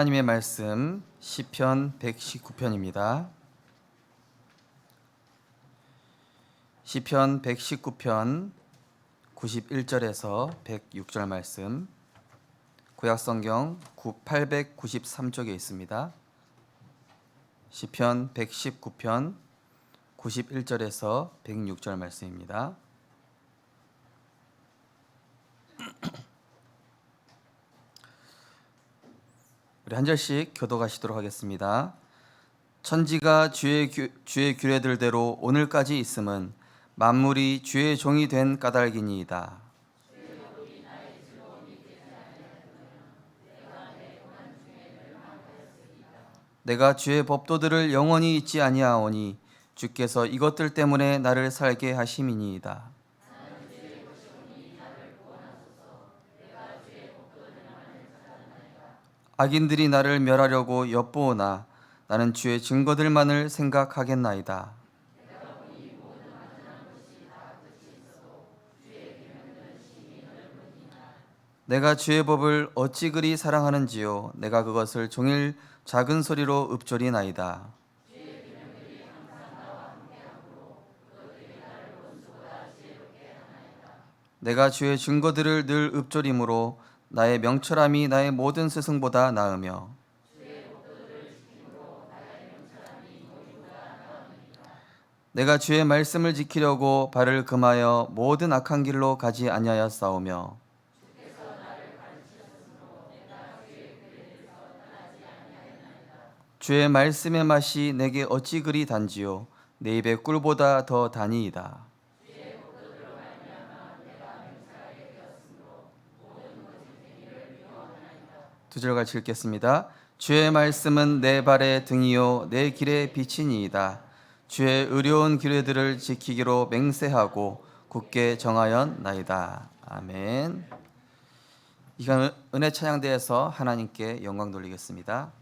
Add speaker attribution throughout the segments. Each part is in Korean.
Speaker 1: 하나님의 말씀 시편 119편입니다. 시편 119편 91절에서 106절 말씀, 구약성경 893쪽에 있습니다. 시편 119편 91절에서 106절 말씀입니다. 우리 한 절씩 교독하시도록 하겠습니다. 천지가 주의 규례들대로 오늘까지 있음은 만물이 주의 종이 된 까닭이니이다. 내가 주의 법도들을 영원히 잊지 아니하오니 주께서 이것들 때문에 나를 살게 하심이니이다. 악인들이 나를 멸하려고 엿보오나 나는 주의 증거들만을 생각하겠나이다. 내가 주의 법을 어찌 그리 사랑하는지요. 내가 그것을 종일 작은 소리로 읊조리나이다. 내가 주의 증거들을 늘 읊조림으로 나의 명철함이 나의 모든 스승보다 나으며 내가 주의 말씀을 지키려고 발을 금하여 모든 악한 길로 가지 아니하였사오며 주의 말씀의 맛이 내게 어찌 그리 단지요. 내 입의 꿀보다 더 다니이다. 두 절 같이 읽겠습니다. 주의 말씀은 내 발의 등이요 내 길의 빛이니이다. 주의 의로운 규례들을 지키기로 맹세하고 굳게 정하였나이다. 아멘. 이건 은혜 찬양대에서 하나님께 영광 돌리겠습니다.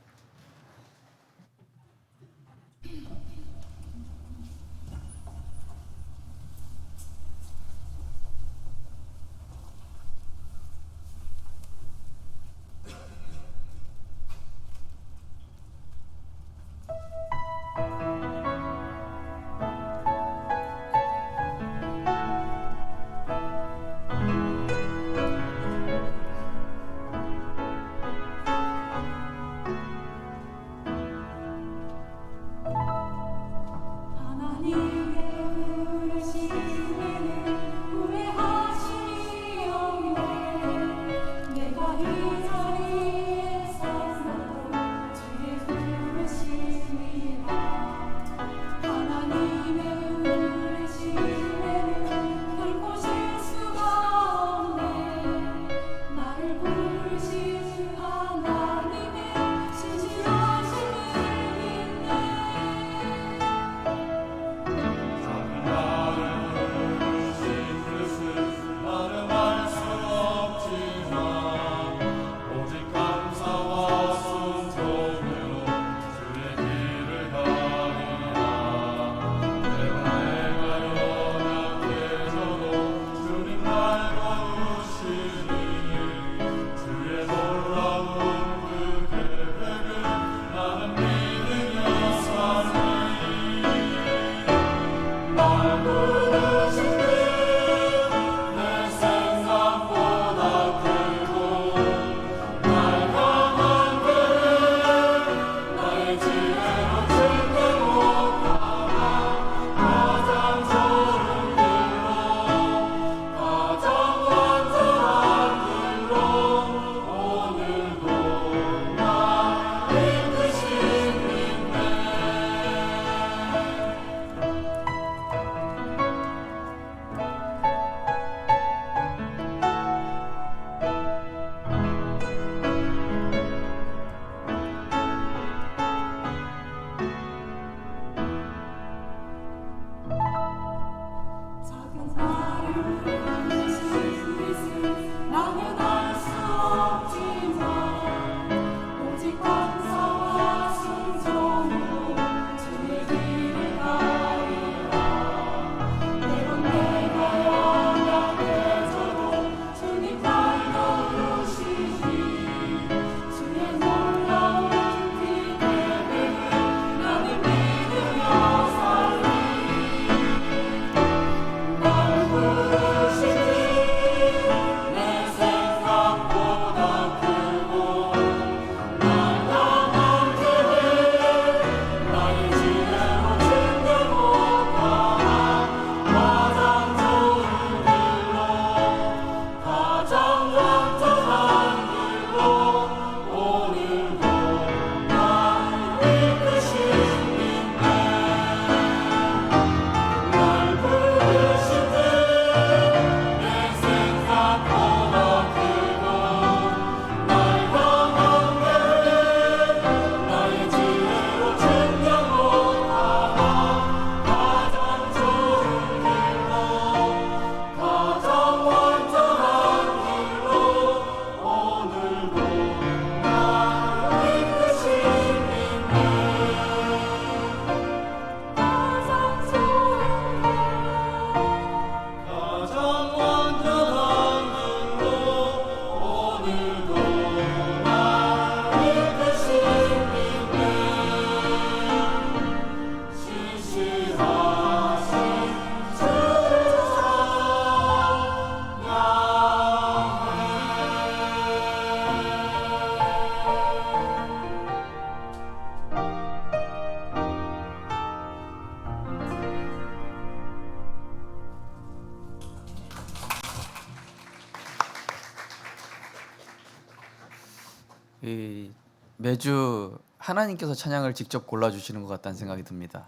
Speaker 1: 매주 하나님께서 찬양을 직접 골라주시는 것 같다는 생각이 듭니다.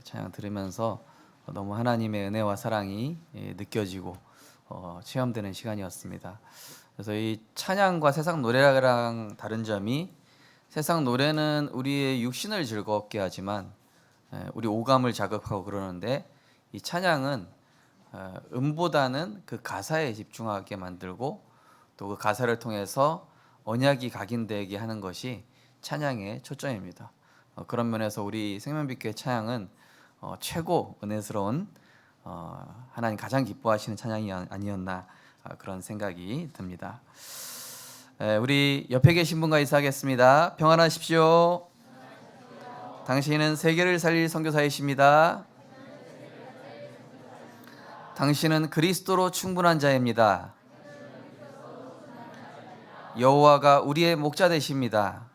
Speaker 1: 찬양 들으면서 너무 하나님의 은혜와 사랑이 느껴지고 체험되는 시간이었습니다. 그래서 이 찬양과 세상 노래랑 다른 점이, 세상 노래는 우리의 육신을 즐겁게 하지만 우리 오감을 자극하고 그러는데, 이 찬양은 음보다는 그 가사에 집중하게 만들고 또 그 가사를 통해서 언약이 각인되게 하는 것이 찬양의 초점입니다. 그런 면에서 우리 생명빛교회 찬양은 최고 은혜스러운, 하나님 가장 기뻐하시는 찬양이 아니었나, 그런 생각이 듭니다. 우리 옆에 계신 분과 인사하겠습니다. 평안하십시오. 당신은 세계를 살릴 선교사이십니다. 당신은 그리스도로 충분한 자입니다. 여호와가 우리의 목자 되십니다.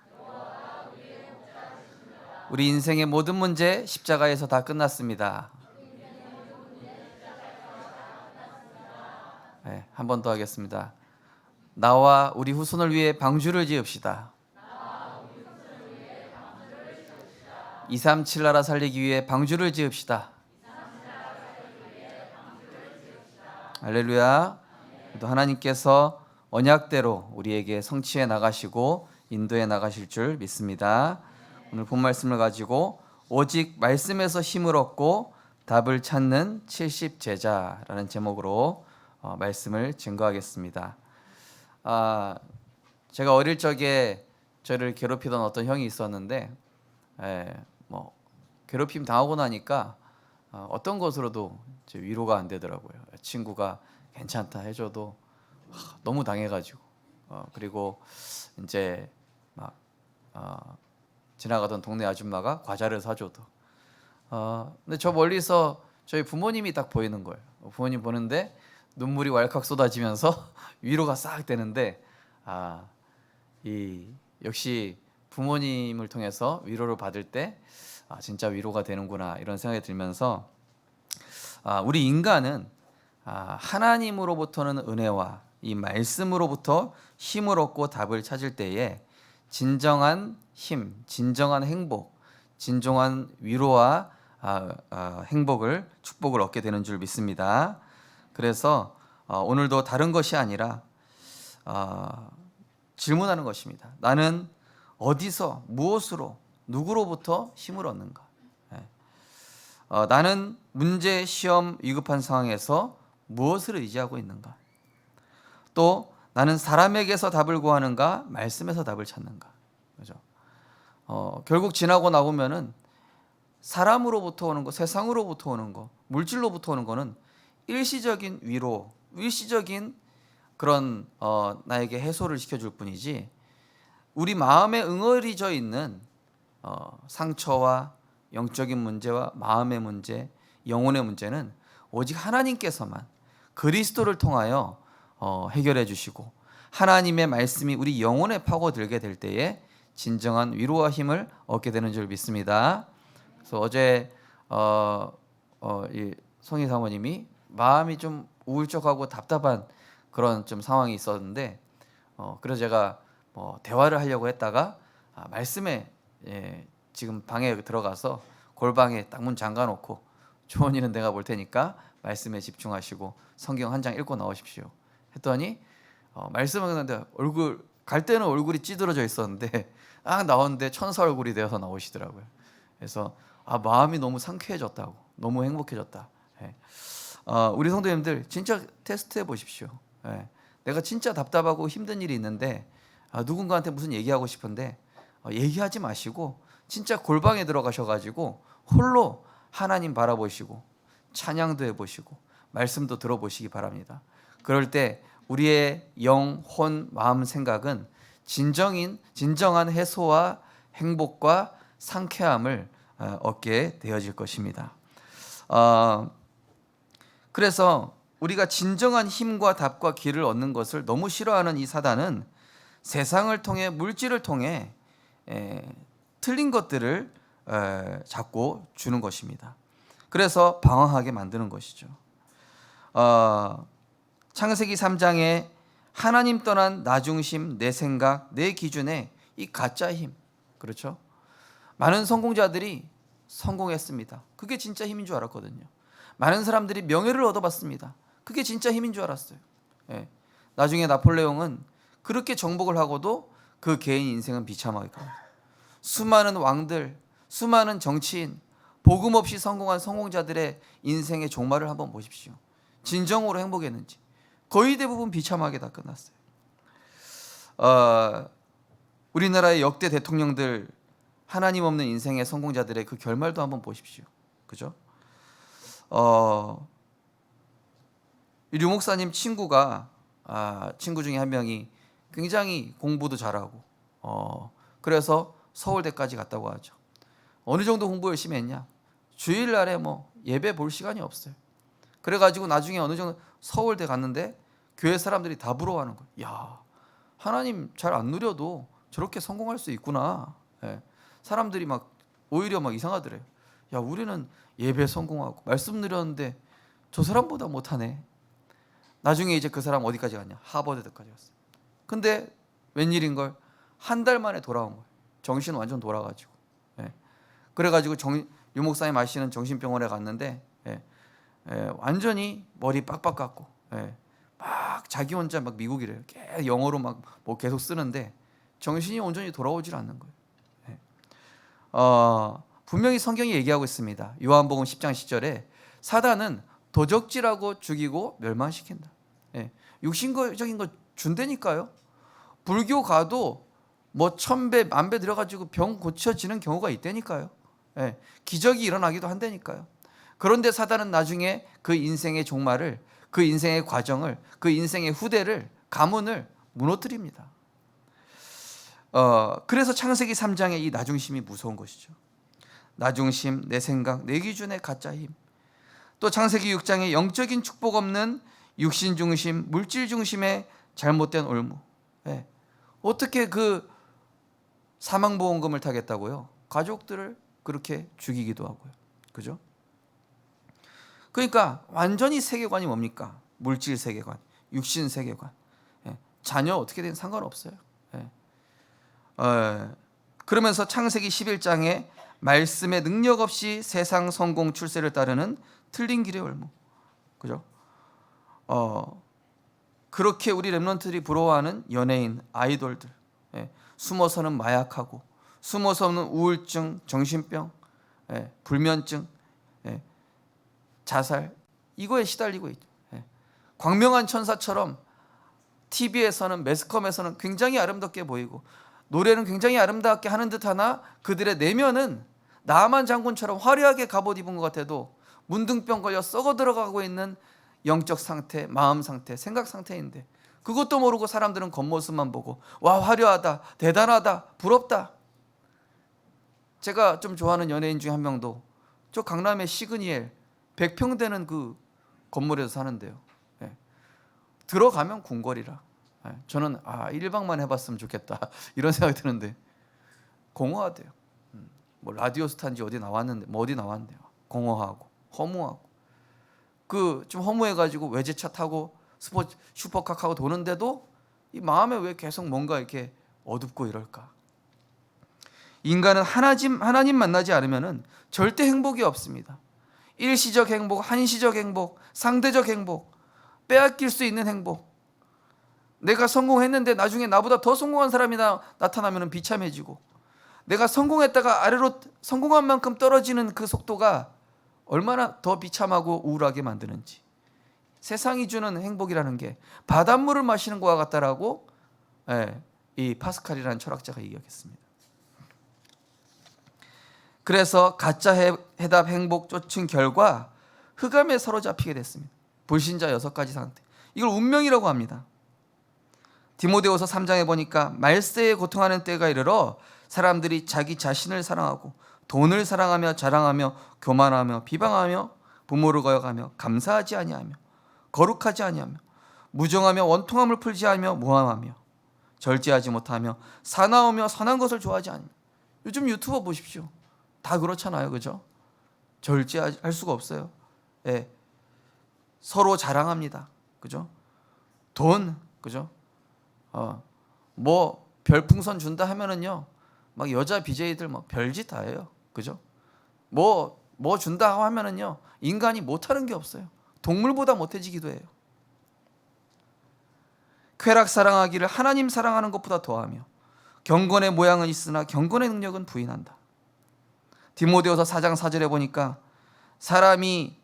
Speaker 1: 우리 인생의 모든 문제 십자가에서 다 끝났습니다. 한 번 더 하겠습니다. 나와 우리 후손을 위해 방주를 지읍시다. 237 나라 살리기 위해 방주를 지읍시다. 할렐루야. 또 하나님께서 언약대로 우리에게 성취해 나가시고 인도해 나가실 줄 믿습니다. 오늘 본 말씀을 가지고 오직 말씀에서 힘을 얻고 답을 찾는 70 제자라는 제목으로 말씀을 증거하겠습니다. 제가 어릴 적에 저를 괴롭히던 어떤 형이 있었는데, 괴롭힘 당하고 나니까 어떤 것으로도 위로가 안 되더라고요. 친구가 괜찮다 해줘도 너무 당해가지고, 그리고 이제 막 지나가던 동네 아줌마가 과자를 사줘도, 근데 저 멀리서 저희 부모님이 딱 보이는 거예요. 부모님 보는데 눈물이 왈칵 쏟아지면서 위로가 싹 되는데, 역시 부모님을 통해서 위로를 받을 때 진짜 위로가 되는구나, 이런 생각이 들면서, 우리 인간은 하나님으로부터는 은혜와 이 말씀으로부터 힘을 얻고 답을 찾을 때에 진정한 힘, 진정한 행복, 진정한 위로와 행복을, 축복을 얻게 되는 줄 믿습니다. 그래서 오늘도 다른 것이 아니라 질문하는 것입니다. 나는 어디서, 무엇으로, 누구로부터 힘을 얻는가? 나는 문제, 시험, 위급한 상황에서 무엇을 의지하고 있는가? 또 나는 사람에게서 답을 구하는가, 말씀에서 답을 찾는가? 그죠? 결국 지나고 나보면은 사람으로부터 오는 거, 세상으로부터 오는 거, 물질로부터 오는 거는 일시적인 위로, 일시적인 그런 나에게 해소를 시켜줄 뿐이지, 우리 마음에 응어리져 있는 상처와 영적인 문제와 마음의 문제, 영혼의 문제는 오직 하나님께서만 그리스도를 통하여 해결해 주시고, 하나님의 말씀이 우리 영혼에 파고들게 될 때에 진정한 위로와 힘을 얻게 되는 줄 믿습니다. 그래서 어제 이 송희 사모님이 마음이 좀 우울적하고 답답한 그런 좀 상황이 있었는데, 그래서 제가 대화를 하려고 했다가 말씀에, 지금 방에 들어가서 골방에 딱 문 잠가놓고, 좋은 일은 내가 볼 테니까 말씀에 집중하시고 성경 한 장 읽고 나오십시오 했더니, 말씀을 하는데 갈 때는 얼굴이 찌들어져 있었는데 나오는데 천사 얼굴이 되어서 나오시더라고요. 그래서 마음이 너무 상쾌해졌다고, 너무 행복해졌다. 우리 성도님들 진짜 테스트해 보십시오. 내가 진짜 답답하고 힘든 일이 있는데 누군가한테 무슨 얘기하고 싶은데 얘기하지 마시고 진짜 골방에 들어가셔가지고 홀로 하나님 바라보시고 찬양도 해보시고 말씀도 들어보시기 바랍니다. 그럴 때 우리의 영, 혼, 마음, 생각은 진정한 해소와 행복과 상쾌함을 얻게 되어질 것입니다. 그래서 우리가 진정한 힘과 답과 길을 얻는 것을 너무 싫어하는 이 사단은 세상을 통해, 물질을 통해 틀린 것들을 자꾸 주는 것입니다. 그래서 방황하게 만드는 것이죠. 창세기 3장에 하나님 떠난 나 중심, 내 생각, 내 기준에 이 가짜 힘. 그렇죠? 많은 성공자들이 성공했습니다. 그게 진짜 힘인 줄 알았거든요. 많은 사람들이 명예를 얻어봤습니다. 그게 진짜 힘인 줄 알았어요. 예. 나중에 나폴레옹은 그렇게 정복을 하고도 그 개인 인생은 비참하게 갑니다. 수많은 왕들, 수많은 정치인, 복음 없이 성공한 성공자들의 인생의 종말을 한번 보십시오. 진정으로 행복했는지 거의 대부분 비참하게 다 끝났어요. 우리나라의 역대 대통령들, 하나님 없는 인생의 성공자들의 그 결말도 한번 보십시오. 그죠? 류 목사님 친구가 친구 중에 한 명이 굉장히 공부도 잘하고 그래서 서울대까지 갔다고 하죠. 어느 정도 공부 열심히 했냐? 주일날에 뭐 예배 볼 시간이 없어요. 그래가지고 나중에 어느 정도 서울대 갔는데 교회 사람들이 다 부러워하는 거예요. 야, 하나님 잘 안 누려도 저렇게 성공할 수 있구나. 예. 사람들이 막 오히려 막 이상하더래요. 야, 우리는 예배 성공하고 말씀 누렸는데 저 사람보다 못하네. 나중에 이제 그 사람 어디까지 갔냐? 하버드까지 갔어요. 근데 웬일인걸 한 달 만에 돌아온 거예요. 정신 완전 돌아가지고. 예. 그래가지고 유 목사님 아시는 정신병원에 갔는데 완전히 머리 빡빡 깎고 막 자기 혼자 막 미국이래요. 영어로 막 뭐 계속 쓰는데 정신이 온전히 돌아오질 않는 거예요. 분명히 성경이 얘기하고 있습니다. 요한복음 10장 10절에 사단은 도적질하고 죽이고 멸망시킨다. 육신적인 거 준다니까요. 불교 가도 뭐 1000배, 10,000배 들어가지고 병 고쳐지는 경우가 있다니까요. 기적이 일어나기도 한다니까요. 그런데 사단은 나중에 그 인생의 종말을, 그 인생의 과정을, 그 인생의 후대를, 가문을 무너뜨립니다. 그래서 창세기 3장의 이 나중심이 무서운 것이죠. 나중심, 내 생각, 내 기준의 가짜 힘. 또 창세기 6장의 영적인 축복 없는 육신 중심, 물질 중심의 잘못된 올무. 어떻게 그 사망보험금을 타겠다고요? 가족들을 그렇게 죽이기도 하고요. 그죠? 그러니까 완전히 세계관이 뭡니까? 물질 세계관, 육신 세계관. 자녀 어떻게 된 상관없어요. 그러면서 창세기 11장에 말씀의 능력 없이 세상 성공 출세를 따르는 틀린 길의 올무. 그죠? 그렇게 우리 렘넌트들이 부러워하는 연예인, 아이돌들, 숨어서는 마약하고, 숨어서는 우울증, 정신병, 불면증, 자살, 이거에 시달리고 있죠. 광명한 천사처럼 TV에서는, 매스컴에서는 굉장히 아름답게 보이고 노래는 굉장히 아름답게 하는 듯 하나 그들의 내면은 나만 장군처럼 화려하게 갑옷 입은 것 같아도 문둥병 걸려 썩어 들어가고 있는 영적 상태, 마음 상태, 생각 상태인데 그것도 모르고 사람들은 겉모습만 보고 와, 화려하다, 대단하다, 부럽다. 제가 좀 좋아하는 연예인 중에 한 명도 저 강남의 시그니엘 100평 되는 그 건물에서 사는데요. 들어가면 궁궐이라. 저는 1박만 해봤으면 좋겠다 이런 생각이 드는데 공허하대요. 뭐 라디오 스타인지 어디 나왔는데 뭐 어디 나왔는데요. 공허하고 허무하고 그 좀 허무해가지고 외제차 타고 슈퍼카하고 도는데도 이 마음에 왜 계속 뭔가 이렇게 어둡고 이럴까? 인간은 하나님 만나지 않으면은 절대 행복이 없습니다. 일시적 행복, 한시적 행복, 상대적 행복, 빼앗길 수 있는 행복. 내가 성공했는데 나중에 나보다 더 성공한 사람이 나타나면 비참해지고 내가 성공했다가 아래로 성공한 만큼 떨어지는 그 속도가 얼마나 더 비참하고 우울하게 만드는지. 세상이 주는 행복이라는 게 바닷물을 마시는 것과 같다라고 이 파스칼이라는 철학자가 얘기하겠습니다. 그래서 가짜 해답 행복 쫓은 결과 흑암에 사로잡히게 됐습니다. 불신자 6가지 상태. 이걸 운명이라고 합니다. 디모데후서 3장에 보니까 말세에 고통하는 때가 이르러 사람들이 자기 자신을 사랑하고 돈을 사랑하며 자랑하며 교만하며 비방하며 부모를 거역하며 감사하지 아니하며 거룩하지 아니하며 무정하며 원통함을 풀지 않으며 무함하며 절제하지 못하며 사나우며 선한 것을 좋아하지 않으며. 요즘 유튜버 보십시오. 다 그렇잖아요. 그죠? 절제할 수가 없어요. 서로 자랑합니다. 그죠? 돈, 그죠? 뭐 별풍선 준다 하면은요, 막 여자 BJ들 막 별짓 다 해요. 그죠? 뭐 준다 하면은요, 인간이 못하는 게 없어요. 동물보다 못해지기도 해요. 쾌락 사랑하기를 하나님 사랑하는 것보다 더하며 경건의 모양은 있으나 경건의 능력은 부인한다. 디모데후서 4장 4절에 보니까 사람이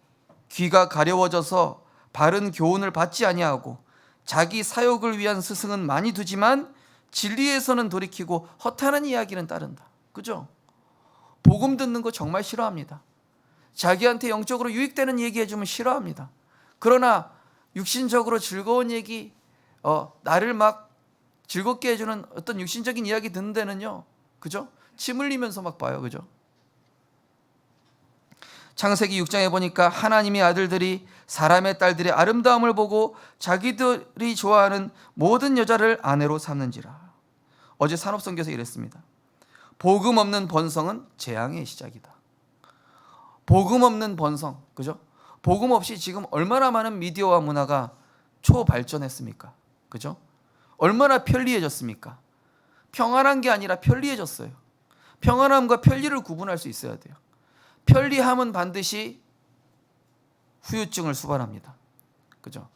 Speaker 1: 귀가 가려워져서 바른 교훈을 받지 아니하고 자기 사욕을 위한 스승은 많이 두지만 진리에서는 돌이키고 허탄한 이야기는 따른다. 그죠? 복음 듣는 거 정말 싫어합니다. 자기한테 영적으로 유익되는 얘기 해주면 싫어합니다. 그러나 육신적으로 즐거운 얘기, 나를 막 즐겁게 해주는 어떤 육신적인 이야기 듣는 데는요, 그죠? 침 흘리면서 막 봐요. 그죠? 창세기 6장에 보니까 하나님의 아들들이 사람의 딸들의 아름다움을 보고 자기들이 좋아하는 모든 여자를 아내로 삼는지라. 어제 산업선교에서 이랬습니다. 복음 없는 번성은 재앙의 시작이다. 복음 없는 번성, 그죠? 복음 없이 지금 얼마나 많은 미디어와 문화가 초발전했습니까? 그죠? 얼마나 편리해졌습니까? 평안한 게 아니라 편리해졌어요. 평안함과 편리를 구분할 수 있어야 돼요. 편리함은 반드시 후유증을 수반합니다. 그죠?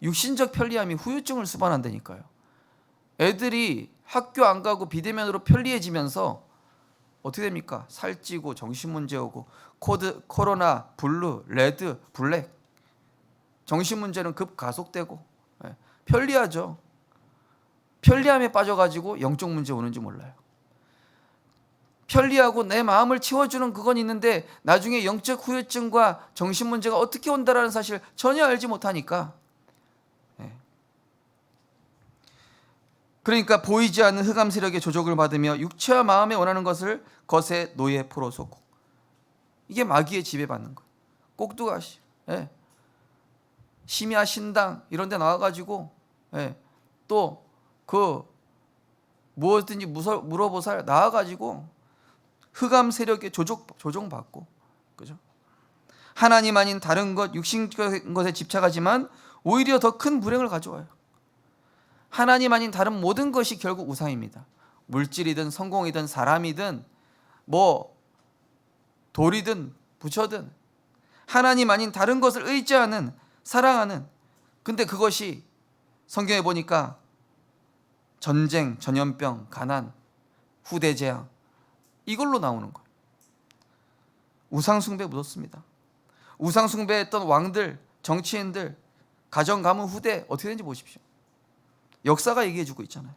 Speaker 1: 육신적 편리함이 후유증을 수반한다니까요. 애들이 학교 안 가고 비대면으로 편리해지면서 어떻게 됩니까? 살찌고 정신문제 오고 코로나, 블루, 레드, 블랙, 정신문제는 급가속되고, 편리하죠. 편리함에 빠져가지고 영적 문제 오는지 몰라요. 편리하고 내 마음을 채워주는 그건 있는데 나중에 영적 후유증과 정신 문제가 어떻게 온다라는 사실 전혀 알지 못하니까, 그러니까 보이지 않는 흑암 세력의 조종을 받으며 육체와 마음에 원하는 것을 것의 노예 포로 속고, 이게 마귀의 지배받는 거예요. 꼭두가시, 심야 신당 이런 데 나와가지고 또 그 무엇든지 물어보살 나와가지고 흑암 세력의 조종받고, 그죠? 하나님 아닌 다른 것, 육신적인 것에 집착하지만 오히려 더 큰 불행을 가져와요. 하나님 아닌 다른 모든 것이 결국 우상입니다. 물질이든 성공이든 사람이든 뭐 돌이든 부처든 하나님 아닌 다른 것을 의지하는, 사랑하는, 근데 그것이 성경에 보니까 전쟁, 전염병, 가난, 후대 재앙, 이걸로 나오는 거예요. 우상 숭배 묻었습니다. 우상 숭배했던 왕들, 정치인들, 가정 가문 후대 어떻게 되는지 보십시오. 역사가 얘기해주고 있잖아요.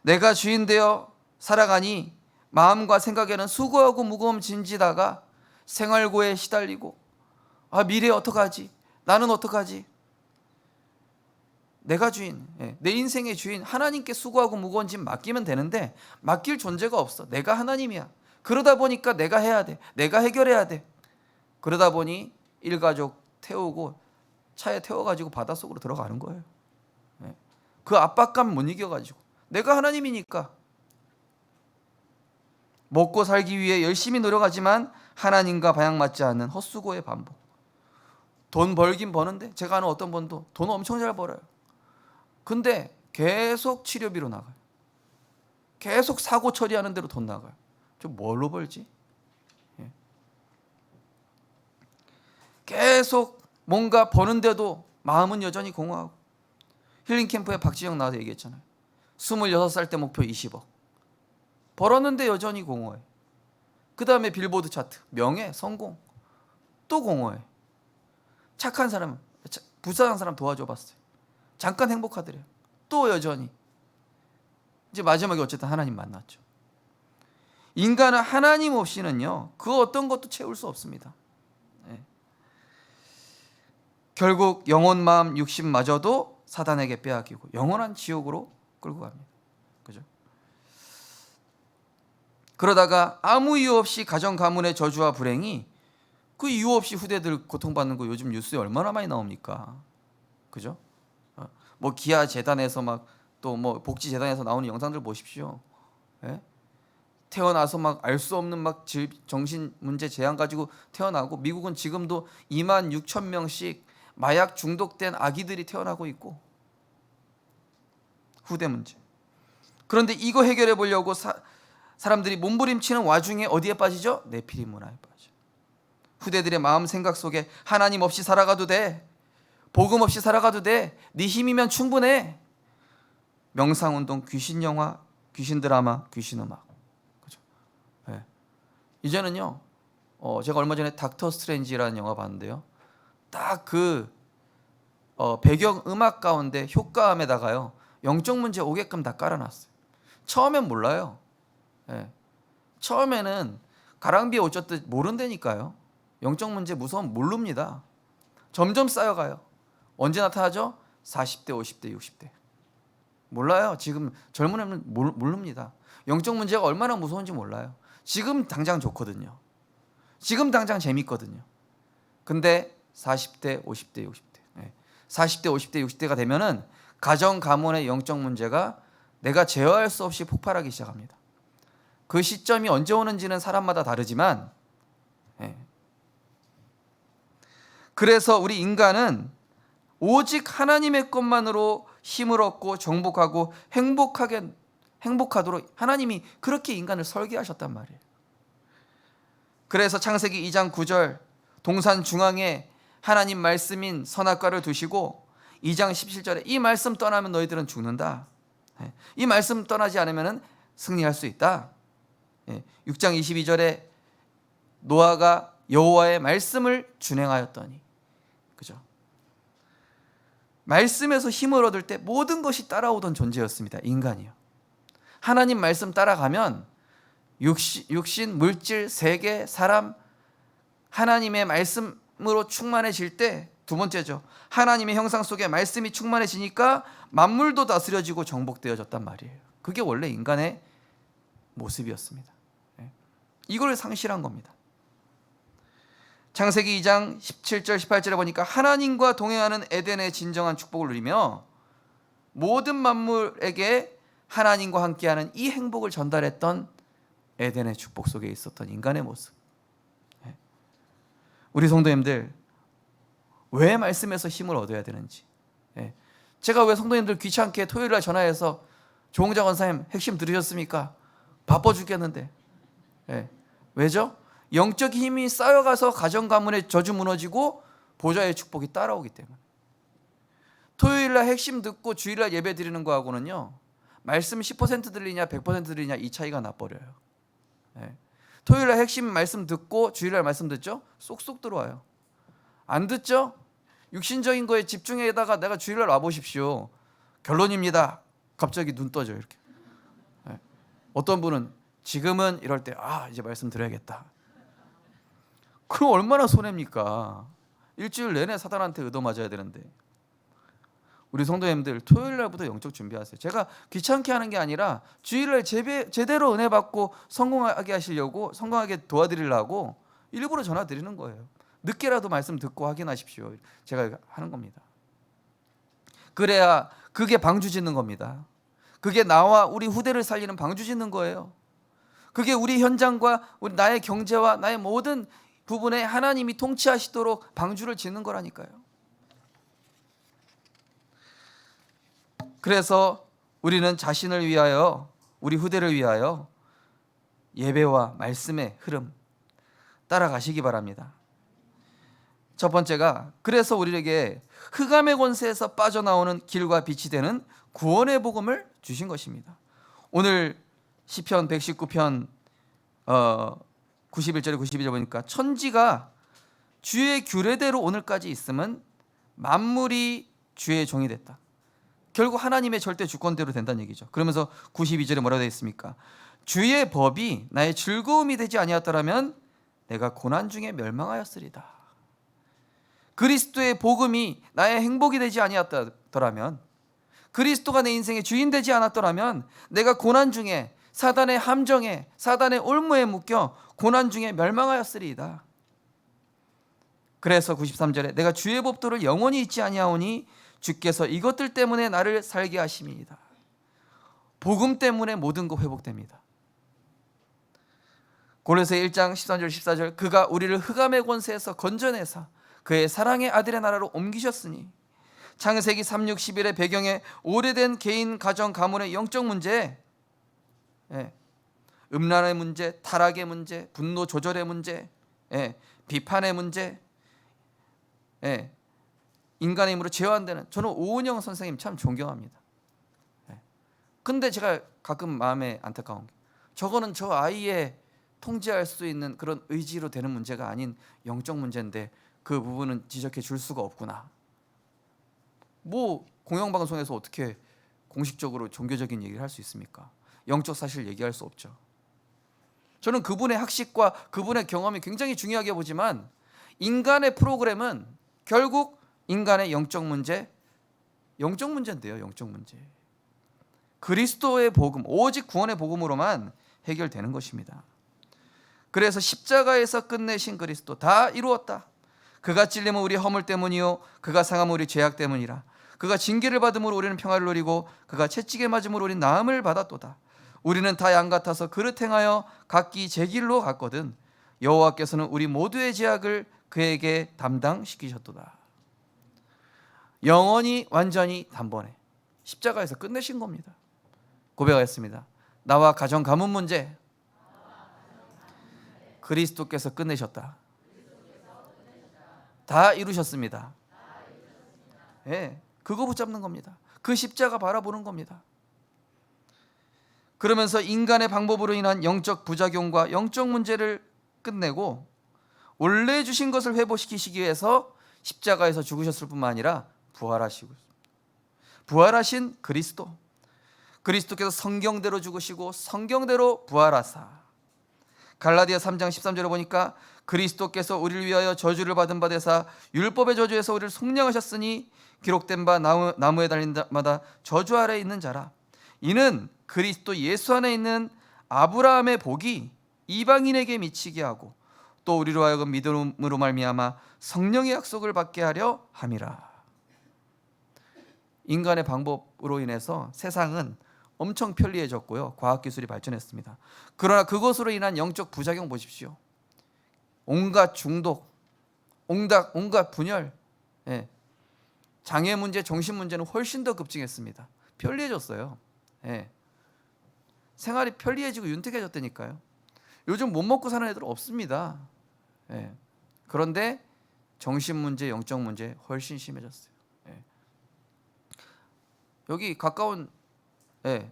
Speaker 1: 내가 주인 되어 살아가니 마음과 생각에는 수고하고 무거움 짐지다가 생활고에 시달리고, 미래 어떡하지? 나는 어떡하지? 내가 주인, 내 인생의 주인 하나님께 수고하고 무거운 짐 맡기면 되는데 맡길 존재가 없어. 내가 하나님이야. 그러다 보니까 내가 해야 돼. 내가 해결해야 돼. 그러다 보니 일가족 태우고 차에 태워가지고 바닷속으로 들어가는 거예요. 그 압박감 못 이겨가지고 내가 하나님이니까 먹고 살기 위해 열심히 노력하지만 하나님과 방향맞지 않는 헛수고의 반복. 돈 벌긴 버는데, 제가 아는 어떤 분도 돈 엄청 잘 벌어요. 근데 계속 치료비로 나가요. 계속 사고 처리하는 대로 돈 나가요. 좀 뭘로 벌지? 계속 뭔가 버는데도 마음은 여전히 공허하고. 힐링캠프에 박지영 나와서 얘기했잖아요. 26살 때 목표 20억. 벌었는데 여전히 공허해. 그 다음에 빌보드 차트, 명예, 성공, 또 공허해. 착한 사람, 불쌍한 사람 도와줘 봤어요. 잠깐 행복하더래요. 또 여전히. 이제 마지막에 어쨌든 하나님 만났죠. 인간은 하나님 없이는요, 그 어떤 것도 채울 수 없습니다. 결국 영혼, 마음, 육신마저도 사단에게 빼앗기고 영원한 지옥으로 끌고 갑니다. 그죠? 그러다가 아무 이유 없이 가정 가문의 저주와 불행이, 그 이유 없이 후대들 고통받는 거 요즘 뉴스에 얼마나 많이 나옵니까? 그죠? 뭐 기아 재단에서 막 또 뭐 복지 재단에서 나오는 영상들 보십시오. 태어나서 막 알 수 없는 막 정신 문제 재앙 가지고 태어나고, 미국은 지금도 26,000명씩 마약 중독된 아기들이 태어나고 있고, 후대 문제. 그런데 이거 해결해 보려고 사람들이 몸부림치는 와중에 어디에 빠지죠? 네피림 문화에 빠져. 후대들의 마음 생각 속에 하나님 없이 살아가도 돼, 복음 없이 살아가도 돼, 네 힘이면 충분해. 명상운동, 귀신 영화, 귀신 드라마, 귀신 음악. 그죠? 네. 이제는요, 제가 얼마 전에 닥터 스트레인지라는 영화 봤는데요, 딱 그 배경 음악 가운데 효과음에다가요 영적 문제 오게끔 다 깔아놨어요. 처음엔 몰라요. 네. 처음에는 가랑비에 어쩌듯 모른다니까요. 영적 문제 무서움 모릅니다. 점점 쌓여가요. 언제 나타나죠? 40대, 50대, 60대. 몰라요. 지금 젊은 애는 모릅니다. 영적 문제가 얼마나 무서운지 몰라요. 지금 당장 좋거든요. 지금 당장 재밌거든요. 근데 40대, 50대, 60대. 40대, 50대, 60대가 되면은 가정, 가문의 영적 문제가 내가 제어할 수 없이 폭발하기 시작합니다. 그 시점이 언제 오는지는 사람마다 다르지만, 그래서 우리 인간은 오직 하나님의 것만으로 힘을 얻고 정복하고 행복하도록 하나님이 그렇게 인간을 설계하셨단 말이에요. 그래서 창세기 2장 9절 동산 중앙에 하나님 말씀인 선악과를 두시고 2장 17절에 이 말씀 떠나면 너희들은 죽는다. 이 말씀 떠나지 않으면 승리할 수 있다. 6장 22절에 노아가 여호와의 말씀을 준행하였더니, 그죠? 말씀에서 힘을 얻을 때 모든 것이 따라오던 존재였습니다. 인간이요. 하나님 말씀 따라가면 육신, 물질, 세계, 사람, 하나님의 말씀으로 충만해질 때, 두 번째죠, 하나님의 형상 속에 말씀이 충만해지니까 만물도 다스려지고 정복되어졌단 말이에요. 그게 원래 인간의 모습이었습니다. 이걸 상실한 겁니다. 창세기 2장 17절 18절에 보니까 하나님과 동행하는 에덴의 진정한 축복을 누리며 모든 만물에게 하나님과 함께하는 이 행복을 전달했던 에덴의 축복 속에 있었던 인간의 모습. 우리 성도님들, 왜 말씀에서 힘을 얻어야 되는지, 제가 왜 성도님들 귀찮게 토요일날 전화해서 조홍자 권사님 핵심 들으셨습니까? 바빠 죽겠는데. 왜죠? 영적 힘이 쌓여가서 가정 가문의 저주 무너지고 보좌의 축복이 따라오기 때문에. 토요일날 핵심 듣고 주일날 예배 드리는 거하고는요, 말씀 10% 들리냐 100% 들리냐 이 차이가 나버려요. 토요일날 핵심 말씀 듣고 주일날 말씀 듣죠? 쏙쏙 들어와요. 안 듣죠? 육신적인 거에 집중해다가 내가 주일날 와보십시오. 결론입니다. 갑자기 눈 떠져 이렇게. 어떤 분은 지금은 이럴 때 이제 말씀 드려야겠다. 그럼 얼마나 손해입니까? 일주일 내내 사단한테 얻어맞아야 되는데. 우리 성도님들 토요일날부터 영적 준비하세요. 제가 귀찮게 하는 게 아니라 주일날 제대로 은혜 받고 성공하게 하시려고, 성공하게 도와드리려고 일부러 전화 드리는 거예요. 늦게라도 말씀 듣고 확인하십시오. 제가 하는 겁니다. 그래야 그게 방주 짓는 겁니다. 그게 나와 우리 후대를 살리는 방주 짓는 거예요. 그게 우리 현장과 나의 경제와 나의 모든 부분에 하나님이 통치하시도록 방주를 짓는 거라니까요. 그래서 우리는 자신을 위하여, 우리 후대를 위하여 예배와 말씀의 흐름 따라가시기 바랍니다. 첫 번째가, 그래서 우리에게 흑암의 권세에서 빠져나오는 길과 빛이 되는 구원의 복음을 주신 것입니다. 오늘 시편 119편 91절에 92절 보니까 천지가 주의 규례대로 오늘까지 있음은 만물이 주의 종이 됐다. 결국 하나님의 절대 주권대로 된다는 얘기죠. 그러면서 92절에 뭐라고 되어 있습니까? 주의 법이 나의 즐거움이 되지 아니었더라면 내가 고난 중에 멸망하였으리다. 그리스도의 복음이 나의 행복이 되지 아니었더라면, 그리스도가 내 인생의 주인 되지 않았더라면 내가 고난 중에, 사단의 함정에, 사단의 올무에 묶여 고난 중에 멸망하였으리이다. 그래서 93절에 내가 주의 법도를 영원히 잊지 아니하오니 주께서 이것들 때문에 나를 살게 하심이니이다. 복음 때문에 모든 것 회복됩니다. 고린도서 1장 13절 14절 그가 우리를 흑암의 권세에서 건져내사 그의 사랑의 아들의 나라로 옮기셨으니, 창세기 3, 6, 11의 배경에 오래된 개인 가정 가문의 영적 문제에 예. 음란의 문제, 타락의 문제, 분노 조절의 문제, 예. 비판의 문제, 예. 인간의 힘으로 제어한다는, 저는 오은영 선생님 참 존경합니다. 예. 근데 제가 가끔 마음에 안타까운 게, 저거는 저 아이의 통제할 수 있는 그런 의지로 되는 문제가 아닌 영적 문제인데 그 부분은 지적해 줄 수가 없구나. 뭐 공영방송에서 어떻게 공식적으로 종교적인 얘기를 할 수 있습니까? 영적 사실 얘기할 수 없죠. 저는 그분의 학식과 그분의 경험이 굉장히 중요하게 보지만, 인간의 프로그램은 결국 인간의 영적 문제인데요. 영적 문제. 그리스도의 복음, 오직 구원의 복음으로만 해결되는 것입니다. 그래서 십자가에서 끝내신 그리스도, 다 이루었다. 그가 찔림은 우리 허물 때문이요 그가 상함은 우리 죄악 때문이라. 그가 징계를 받음으로 우리는 평화를 누리고 그가 채찍에 맞음으로 우리는 나음을 받았도다. 우리는 다 양 같아서 그릇 행하여 각기 제 길로 갔거든 여호와께서는 우리 모두의 죄악을 그에게 담당시키셨도다. 영원히 완전히 단번에 십자가에서 끝내신 겁니다. 고백하였습니다. 나와 가정 가문 문제 그리스도께서 끝내셨다. 다 이루셨습니다. 예, 그거 붙잡는 겁니다. 그 십자가 바라보는 겁니다. 그러면서 인간의 방법으로 인한 영적 부작용과 영적 문제를 끝내고 원래 주신 것을 회복시키시기 위해서 십자가에서 죽으셨을 뿐만 아니라 부활하신 그리스도께서 성경대로 죽으시고 성경대로 부활하사, 갈라디아 3장 13절에 보니까 그리스도께서 우리를 위하여 저주를 받은 바 되사 율법의 저주에서 우리를 속량하셨으니 기록된 바 나무에 달린 자마다 저주 아래에 있는 자라. 이는 그리스도 예수 안에 있는 아브라함의 복이 이방인에게 미치게 하고 또 우리로 하여금 믿음으로 말미암아 성령의 약속을 받게 하려 함이라. 인간의 방법으로 인해서 세상은 엄청 편리해졌고요, 과학기술이 발전했습니다. 그러나 그것으로 인한 영적 부작용 보십시오. 온갖 중독, 온갖 분열, 예. 장애 문제, 정신 문제는 훨씬 더 급증했습니다. 편리해졌어요. 예. 생활이 편리해지고 윤택해졌다니까요. 요즘 못 먹고 사는 애들 없습니다. 예. 그런데 정신 문제, 영적 문제 훨씬 심해졌어요. 예. 여기 가까운, 예,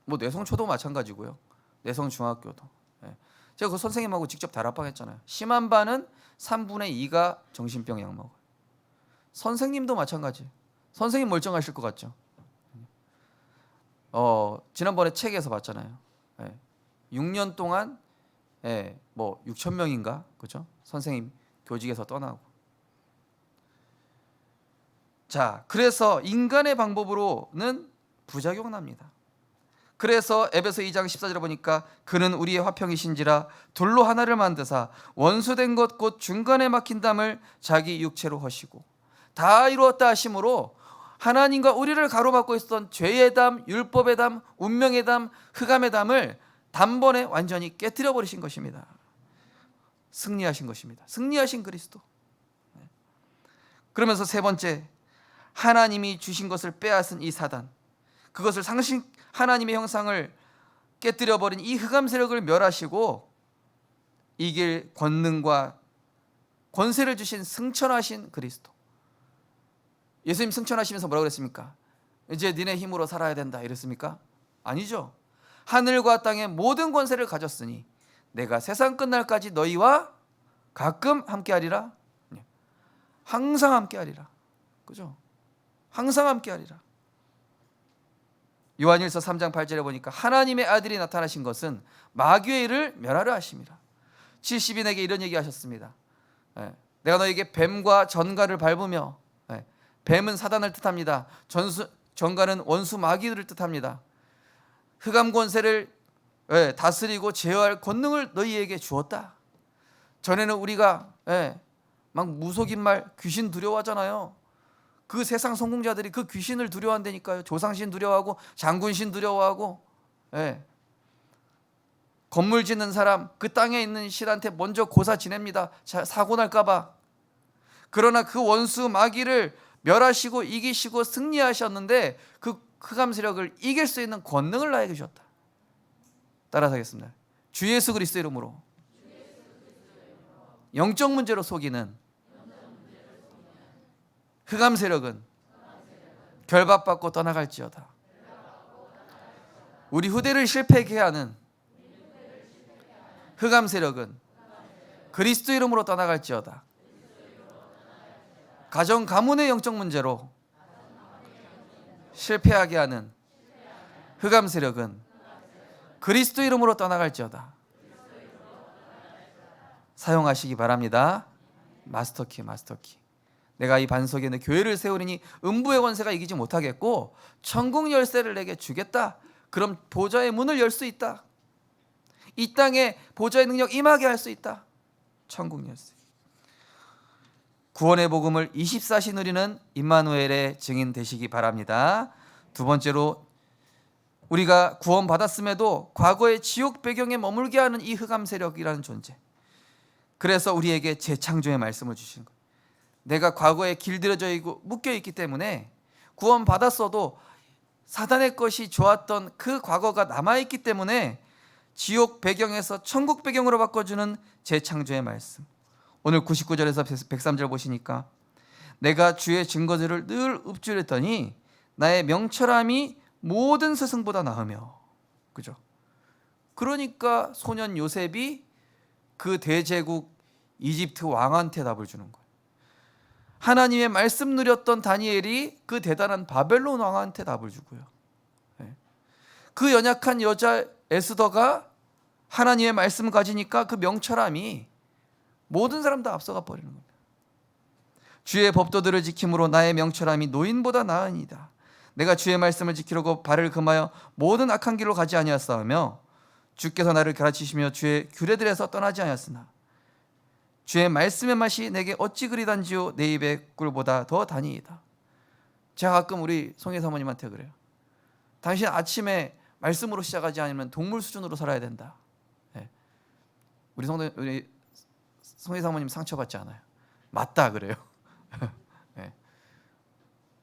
Speaker 1: 뭐 내성초도 마찬가지고요, 내성중학교도. 예. 제가 그 선생님하고 직접 다락방했잖아요. 심한 반은 3분의 2가 정신병 약 먹어요. 선생님도 마찬가지. 선생님 멀쩡하실 것 같죠? 지난번에 책에서 봤잖아요. 예. 6년 동안, 예, 뭐 6천 명인가, 그죠? 선생님 교직에서 떠나고. 자, 그래서 인간의 방법으로는 부작용 납니다. 그래서 에베소 2장 14절에 보니까 그는 우리의 화평이신지라 둘로 하나를 만드사 원수된 것 곧 중간에 막힌 담을 자기 육체로 허시고, 다 이루었다 하심으로 하나님과 우리를 가로막고 있었던 죄의 담, 율법의 담, 운명의 담, 흑암의 담을 단번에 완전히 깨뜨려 버리신 것입니다. 승리하신 것입니다. 승리하신 그리스도. 그러면서 세 번째, 하나님이 주신 것을 빼앗은 이 사단, 그것을 하나님의 형상을 깨뜨려 버린 이 흑암 세력을 멸하시고 이길 권능과 권세를 주신 승천하신 그리스도. 예수님 승천하시면서 뭐라고 그랬습니까? 이제 니네 힘으로 살아야 된다 이랬습니까? 아니죠. 하늘과 땅의 모든 권세를 가졌으니 내가 세상 끝날까지 너희와 가끔 함께하리라. 항상 함께하리라. 그죠? 항상 함께하리라. 요한일서 3장 8절에 보니까 하나님의 아들이 나타나신 것은 마귀의 일을 멸하려 하심이라. 70인에게 이런 얘기 하셨습니다. 내가 너에게 뱀과 전갈을 밟으며, 뱀은 사단을 뜻합니다. 전갈은 원수 마귀를 뜻합니다. 흑암 권세를 다스리고 제어할 권능을 너희에게 주었다. 전에는 우리가 막 무속인 말 귀신 두려워하잖아요. 그 세상 성공자들이 그 귀신을 두려워한다니까요. 조상신 두려워하고 장군신 두려워하고, 건물 짓는 사람 그 땅에 있는 신한테 먼저 고사 지냅니다. 사고 날까 봐. 그러나 그 원수 마귀를 멸하시고 이기시고 승리하셨는데 그 흑암 세력을 이길 수 있는 권능을 나에게 주셨다. 따라서 하겠습니다. 주 예수 그리스도 이름으로 영적 문제로 속이는 흑암 세력은 결박받고 떠나갈지어다. 우리 후대를 실패하게 하는 흑암 세력은 그리스도 이름으로 떠나갈지어다. 가정 가문의 영적 문제로 실패하게 하는 흑암 세력은 그리스도 이름으로 떠나갈지어다. 사용하시기 바랍니다. 마스터키. 내가 이 반석에 내 교회를 세우리니 음부의 권세가 이기지 못하겠고 천국 열쇠를 내게 주겠다. 그럼 보좌의 문을 열 수 있다. 이 땅에 보좌의 능력 임하게 할 수 있다. 천국 열쇠. 구원의 복음을 24시 누리는 임마누엘의 증인 되시기 바랍니다. 두 번째로, 우리가 구원받았음에도 과거의 지옥 배경에 머물게 하는 이 흑암 세력이라는 존재. 그래서 우리에게 재창조의 말씀을 주시는 거예요. 내가 과거에 길들여져 있고 묶여 있기 때문에 구원받았어도 사단의 것이 좋았던 그 과거가 남아있기 때문에 지옥 배경에서 천국 배경으로 바꿔주는 재창조의 말씀. 오늘 99절에서 103절 보시니까 내가 주의 증거들을 늘 읊조렸더니 나의 명철함이 모든 스승보다 나으며. 그죠? 그러니까 소년 요셉이 그 대제국 이집트 왕한테 답을 주는 거예요. 하나님의 말씀 누렸던 다니엘이 그 대단한 바벨론 왕한테 답을 주고요. 그 연약한 여자 에스더가 하나님의 말씀을 가지니까 그 명철함이 모든 사람 다 앞서가 버리는 겁니다. 주의 법도들을 지킴으로 나의 명철함이 노인보다 나으니이다. 내가 주의 말씀을 지키려고 발을 금하여 모든 악한 길로 가지 아니하였사오며 주께서 나를 가르치시며 주의 규례들에서 떠나지 아니하였으나 주의 말씀의 맛이 내게 어찌 그리 단지요 내 입의 꿀보다 더 다니이다. 제가 가끔 우리 송혜 사모님한테 그래요. 당신 아침에 말씀으로 시작하지 않으면 동물 수준으로 살아야 된다. 우리 송혜 사모님 상처받지 않아요. 맞다 그래요.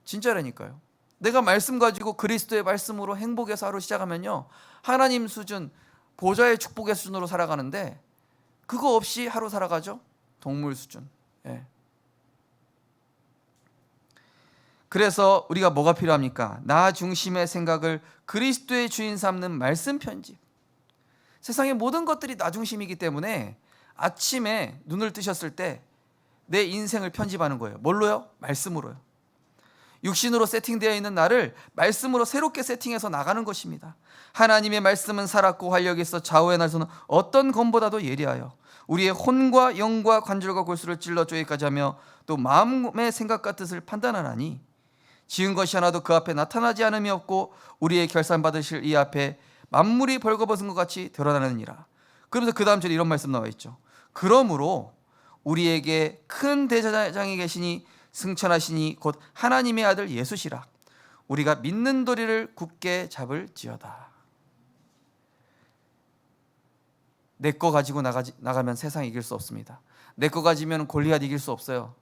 Speaker 1: 진짜라니까요. 내가 말씀 가지고 그리스도의 말씀으로 행복해서 하루 시작하면요, 하나님 수준, 보좌의 축복의 수준으로 살아가는데 그거 없이 하루 살아가죠. 동물 수준. 그래서 우리가 뭐가 필요합니까? 나 중심의 생각을 그리스도의 주인 삼는 말씀 편집. 세상의 모든 것들이 나 중심이기 때문에 아침에 눈을 뜨셨을 때 내 인생을 편집하는 거예요. 뭘로요? 말씀으로요. 육신으로 세팅되어 있는 나를 말씀으로 새롭게 세팅해서 나가는 것입니다. 하나님의 말씀은 살았고 활력이 있어 좌우의 날서는 어떤 검보다도 예리하여 우리의 혼과 영과 관절과 골수를 찔러 쪼개기까지 하며 또 마음의 생각과 뜻을 판단하나니 지은 것이 하나도 그 앞에 나타나지 않음이 없고 우리의 결산받으실 이 앞에 만물이 벌거벗은 것 같이 드러나느니라. 그러면서 그 다음 절에 이런 말씀 나와 있죠. 그러므로 우리에게 큰 대제사장이 계시니 승천하시니 곧 하나님의 아들 예수시라. 우리가 믿는 도리를 굳게 잡을지어다. 내 거 가지고 나가면 세상 이길 수 없습니다. 내 거 가지면 골리앗 이길 수 없어요.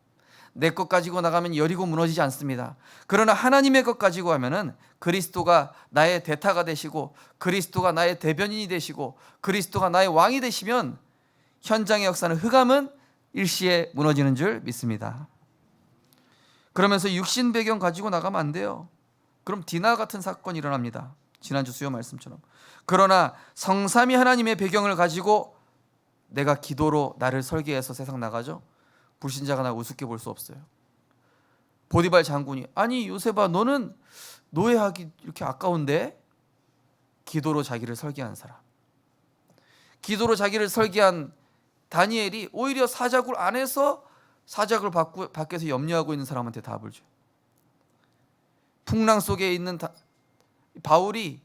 Speaker 1: 내 것 가지고 나가면 여리고 무너지지 않습니다. 그러나 하나님의 것 가지고 하면은 그리스도가 나의 대타가 되시고 그리스도가 나의 대변인이 되시고 그리스도가 나의 왕이 되시면 현장의 역사는 흑암은 일시에 무너지는 줄 믿습니다. 그러면서 육신 배경 가지고 나가면 안 돼요. 그럼 디나 같은 사건이 일어납니다. 지난주 수요 말씀처럼. 그러나 성삼위 하나님의 배경을 가지고 내가 기도로 나를 설계해서 세상 나가죠. 불신자가 나 우습게 볼 수 없어요. 보디발 장군이 아니 요셉아 너는 노예하기 이렇게 아까운데? 기도로 자기를 설계한 사람. 기도로 자기를 설계한 다니엘이 오히려 사자굴 안에서 사자굴 밖에서 염려하고 있는 사람한테 답을 줘요. 풍랑 속에 있는 바울이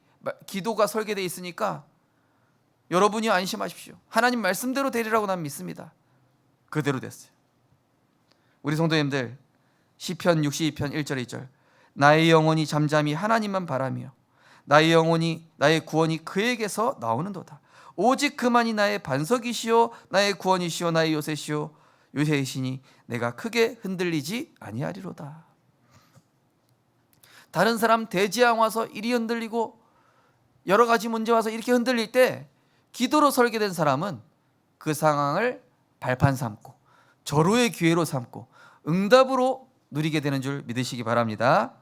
Speaker 1: 기도가 설계되어 있으니까 여러분이 안심하십시오. 하나님 말씀대로 되리라고 난 믿습니다. 그대로 됐어요. 우리 성도님들 시편 62편 1절 2절 나의 영혼이 잠잠히 하나님만 바라며 나의 영혼이 나의 구원이 그에게서 나오는도다. 오직 그만이 나의 반석이시오 나의 구원이시오 나의 요새이시니 내가 크게 흔들리지 아니하리로다. 다른 사람 대지왕 와서 이리 흔들리고 여러 가지 문제 와서 이렇게 흔들릴 때 기도로 설계된 사람은 그 상황을 발판 삼고 절호의 기회로 삼고 응답으로 누리게 되는 줄 믿으시기 바랍니다.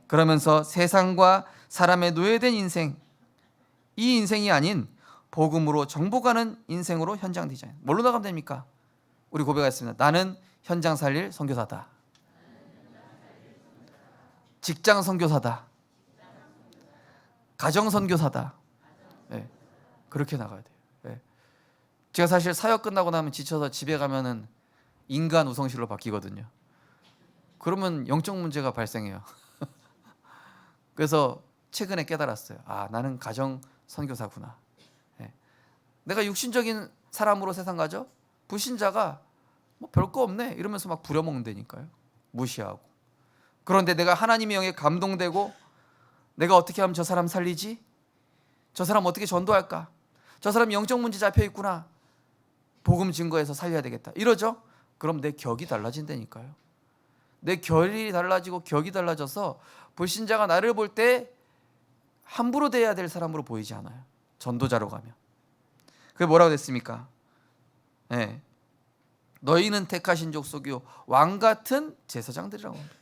Speaker 1: 그러면서 세상과 사람에 노예된 인생, 이 인생이 아닌 복음으로 정복하는 인생으로 현장 디자인. 뭘로 나가면 됩니까? 우리 고백했습니다. 나는 현장 살릴 선교사다. 직장 선교사다. 가정 선교사다. 네, 그렇게 나가야 돼요. 네. 제가 사실 사역 끝나고 나면 지쳐서 집에 가면은 인간 우성실로 바뀌거든요. 그러면 영적 문제가 발생해요. 그래서 최근에 깨달았어요. 아, 나는 가정 선교사구나. 네. 내가 육신적인 사람으로 세상 가죠? 불신자가 뭐 별거 없네 이러면서 막 부려먹는다니까요. 무시하고. 그런데 내가 하나님의 영에 감동되고 내가 어떻게 하면 저 사람 살리지? 저 사람 어떻게 전도할까? 저 사람 영적 문제 잡혀 있구나. 복음 증거해서 살려야 되겠다. 이러죠? 그럼 내 격이 달라진다니까요. 내 결이 달라지고 격이 달라져서 불신자가 나를 볼 때 함부로 대해야 될 사람으로 보이지 않아요. 전도자로 가면. 그게 뭐라고 됐습니까? 네. 너희는 택하신 족속이요 왕 같은 제사장들이라고 합니다.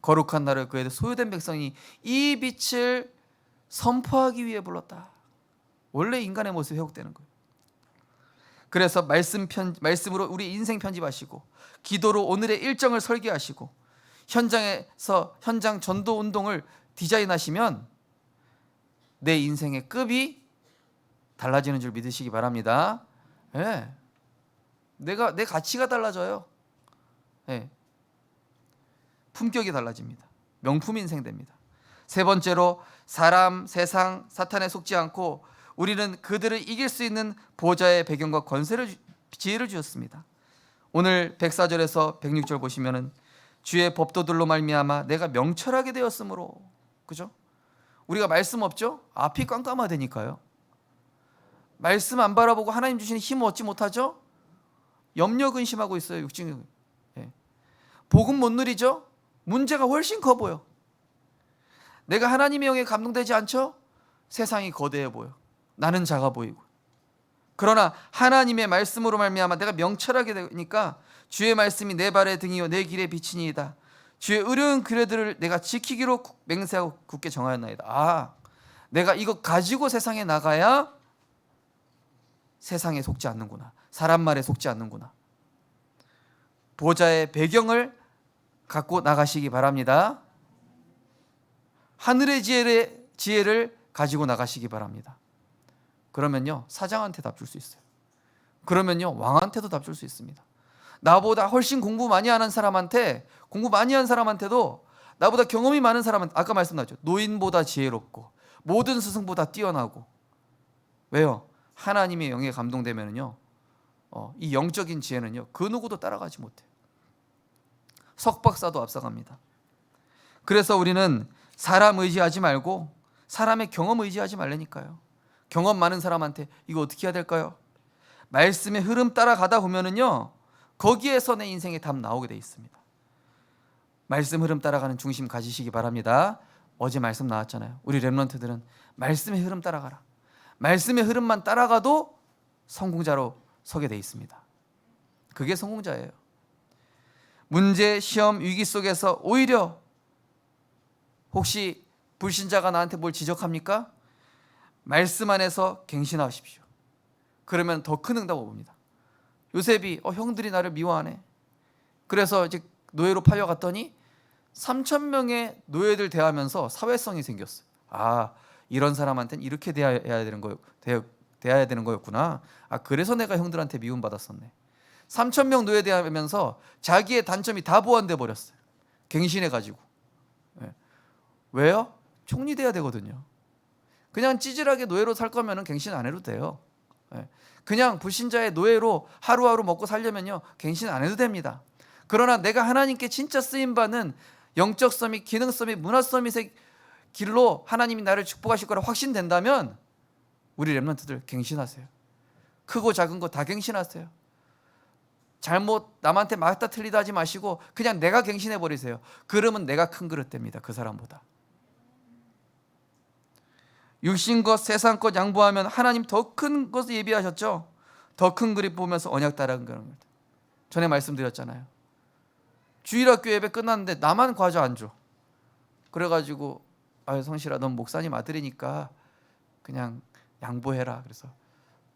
Speaker 1: 거룩한 나를 그에 소유된 백성이 이 빛을 선포하기 위해 불렀다. 원래 인간의 모습이 회복되는 거예요. 그래서 말씀으로 우리 인생 편집하시고 기도로 오늘의 일정을 설계하시고 현장에서 현장 전도 운동을 디자인하시면 내 인생의 급이 달라지는 줄 믿으시기 바랍니다. 네. 내 가치가 달라져요. 네. 품격이 달라집니다. 명품 인생 됩니다. 세 번째로 사람, 세상, 사탄에 속지 않고 우리는 그들을 이길 수 있는 보좌의 배경과 권세를 지혜를 주셨습니다. 오늘 104절에서 106절 보시면은 주의 법도들로 말미암아 내가 명철하게 되었으므로, 그죠? 우리가 말씀 없죠? 앞이 깜깜하다니까요. 말씀 안 바라보고 하나님 주시는 힘을 얻지 못하죠? 염려 근심하고 있어요. 육증. 예. 복음 못 누리죠? 문제가 훨씬 커 보여. 내가 하나님의 영에 감동되지 않죠? 세상이 거대해 보여. 나는 작아 보이고. 그러나 하나님의 말씀으로 말미암아 내가 명철하게 되니까 주의 말씀이 내 발의 등이요 내 길의 빛이니이다. 주의 의로운 규례들을 내가 지키기로 맹세하고 굳게 정하였나이다. 아, 내가 이거 가지고 세상에 나가야 세상에 속지 않는구나. 사람 말에 속지 않는구나. 보좌의 배경을 갖고 나가시기 바랍니다. 하늘의 지혜를 가지고 나가시기 바랍니다. 그러면요 사장한테 답 줄 수 있어요. 그러면요 왕한테도 답 줄 수 있습니다. 나보다 훨씬 공부 많이 하는 사람한테, 공부 많이 한 사람한테도, 나보다 경험이 많은 사람한테, 아까 말씀드렸죠, 노인보다 지혜롭고 모든 스승보다 뛰어나고. 왜요? 하나님의 영에 감동되면요 이 영적인 지혜는요 그 누구도 따라가지 못해요. 석박사도 앞서갑니다. 그래서 우리는 사람 의지하지 말고 사람의 경험 의지하지 말라니까요. 경험 많은 사람한테 이거 어떻게 해야 될까요? 말씀의 흐름 따라가다 보면은요 거기에서 내 인생의 답 나오게 돼 있습니다. 말씀 흐름 따라가는 중심 가지시기 바랍니다. 어제 말씀 나왔잖아요. 우리 렘넌트들은 말씀의 흐름 따라가라. 말씀의 흐름만 따라가도 성공자로 서게 돼 있습니다. 그게 성공자예요. 문제, 시험, 위기 속에서 오히려 혹시 불신자가 나한테 뭘 지적합니까? 말씀 안에서 갱신하십시오. 그러면 더 큰 응답 옵니다. 요셉이 형들이 나를 미워하네. 그래서 이제 노예로 팔려갔더니 3,000명의 노예들 대하면서 사회성이 생겼어요. 아, 이런 사람한테는 이렇게 대해야 되는 거였구나. 아, 그래서 내가 형들한테 미움받았었네. 3,000명 노예 대하면서 자기의 단점이 다 보완돼 버렸어요. 갱신해가지고. 네. 왜요? 총리 돼야 되거든요. 그냥 찌질하게 노예로 살 거면 갱신 안 해도 돼요. 네. 그냥 불신자의 노예로 하루하루 먹고 살려면요 갱신 안 해도 됩니다. 그러나 내가 하나님께 진짜 쓰임받는 영적 서밋, 기능 서밋, 문화 서밋의 길로 하나님이 나를 축복하실 거라 확신된다면 우리 렘넌트들 갱신하세요. 크고 작은 거 다 갱신하세요. 잘못 남한테 맞다 틀리다 하지 마시고 그냥 내가 갱신해 버리세요. 그러면 내가 큰 그릇 됩니다. 그 사람보다. 육신 것 세상 것 양보하면 하나님 더 큰 것을 예비하셨죠. 더 큰 그림 보면서 언약 따라간 겁니다. 전에 말씀드렸잖아요. 주일학교 예배 끝났는데 나만 과자 안 줘. 그래가지고 성실아 넌 목사님 아들이니까 그냥 양보해라. 그래서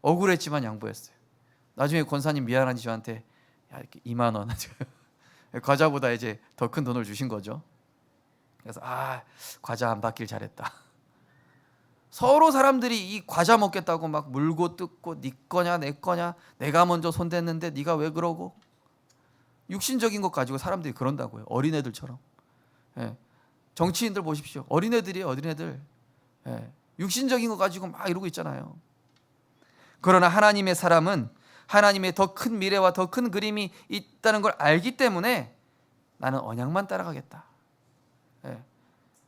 Speaker 1: 억울했지만 양보했어요. 나중에 권사님 미안하니 저한테 이렇게 2만 원 과자보다 이제 더 큰 돈을 주신 거죠. 그래서 과자 안 받길 잘했다. 서로 사람들이 이 과자 먹겠다고 막 물고 뜯고 네 거냐 내 거냐, 내가 먼저 손댔는데 네가 왜 그러고, 육신적인 것 가지고 사람들이 그런다고요. 어린애들처럼. 정치인들 보십시오. 어린애들이에요. 어린애들. 육신적인 것 가지고 막 이러고 있잖아요. 그러나 하나님의 사람은 하나님의 더 큰 미래와 더 큰 그림이 있다는 걸 알기 때문에 나는 언약만 따라가겠다.